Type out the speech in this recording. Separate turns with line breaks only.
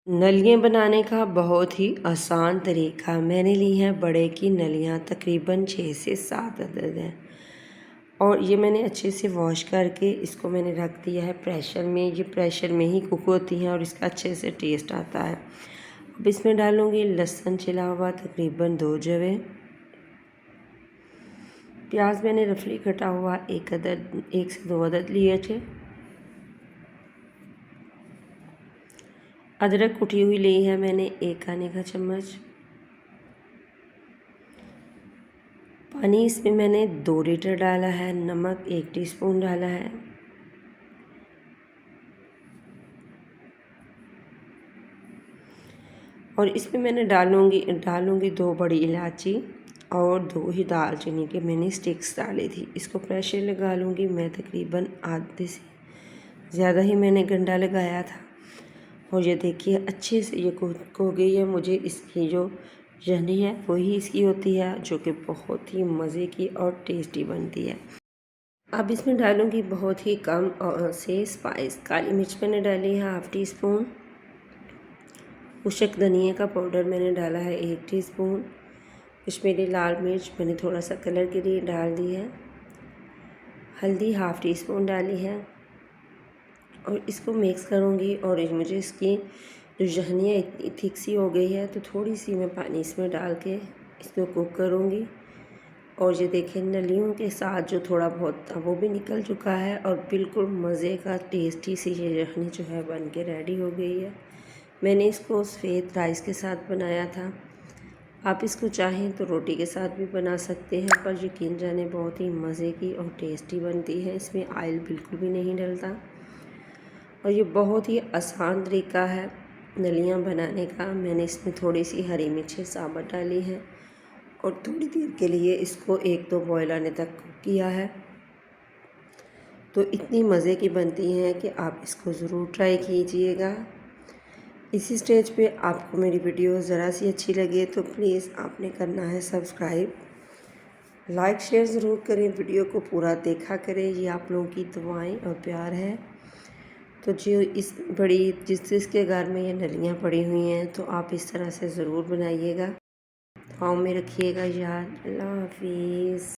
नलियाँ बनाने का बहुत ही आसान तरीका। मैंने ली हैं बड़े की नलियाँ, तकरीबन 6 से 7 अदद हैं और ये मैंने अच्छे से वॉश करके इसको मैंने रख दिया है प्रेशर में। ये प्रेशर में ही कुक होती हैं और इसका अच्छे से टेस्ट आता है। अब इसमें डालूँगी लहसुन छिला हुआ तकरीबन 2 जवे, प्याज मैंने रफली कटा हुआ 1 से 2 अदद लिए थे, अदरक कुटी हुई ली है मैंने 1 खाने का चम्मच, पानी इसमें मैंने 2 लीटर डाला है, नमक 1 टीस्पून डाला है, और इसमें मैंने डालूँगी 2 बड़ी इलायची और 2 ही दालचीनी के मैंने स्टिक्स डाली थी। इसको प्रेशर लगा लूँगी मैं, तकरीबन आधे से ज़्यादा ही मैंने गंडा लगाया था। और ये देखिए अच्छे से ये कुक हो गई है। मुझे इसकी जो यखनी है वही इसकी होती है, जो कि बहुत ही मज़े की और टेस्टी बनती है। अब इसमें डालूँगी बहुत ही कम से स्पाइस। काली मिर्च मैंने डाली है 1/2 टीस्पून, कुशक धनिया का पाउडर मैंने डाला है 1 टीस्पून, कश्मीरी लाल मिर्च मैंने थोड़ा सा कलर के लिए डाल दी है, हल्दी 1/2 टीस्पून डाली है और इसको मिक्स करूँगी। और मुझे इसकी जो यखनी इतनी थिक सी हो गई है तो थोड़ी सी मैं पानी इसमें डाल के इसको कुक करूँगी। और ये देखें नलियों के साथ जो थोड़ा बहुत था वो भी निकल चुका है और बिल्कुल मज़े का टेस्टी सी ये यखनी जो है बन के रेडी हो गई है। मैंने इसको सफ़ेद राइस के साथ बनाया था। आप इसको चाहें तो रोटी के साथ भी बना सकते हैं, पर यकीन जाने बहुत ही मज़े की और टेस्टी बनती है। इसमें ऑयल बिल्कुल भी नहीं डलता और ये बहुत ही आसान तरीका है नलियाँ बनाने का। मैंने इसमें थोड़ी सी हरी मिर्चें साबुत डाली हैं और थोड़ी देर के लिए इसको 1-2 बॉयल आने तक कुक किया है। तो इतनी मज़े की बनती हैं कि आप इसको ज़रूर ट्राई कीजिएगा। इसी स्टेज पे आपको मेरी वीडियो ज़रा सी अच्छी लगे तो प्लीज़ आपने करना है सब्सक्राइब, लाइक शेयर ज़रूर करें, वीडियो को पूरा देखा करें। ये आप लोगों की दुआएं और प्यार है। तो जो जिसके घर में ये नलियाँ पड़ी हुई हैं तो आप इस तरह से ज़रूर बनाइएगा, दुआओं में रखिएगा याद। अल्लाह हाफिज़।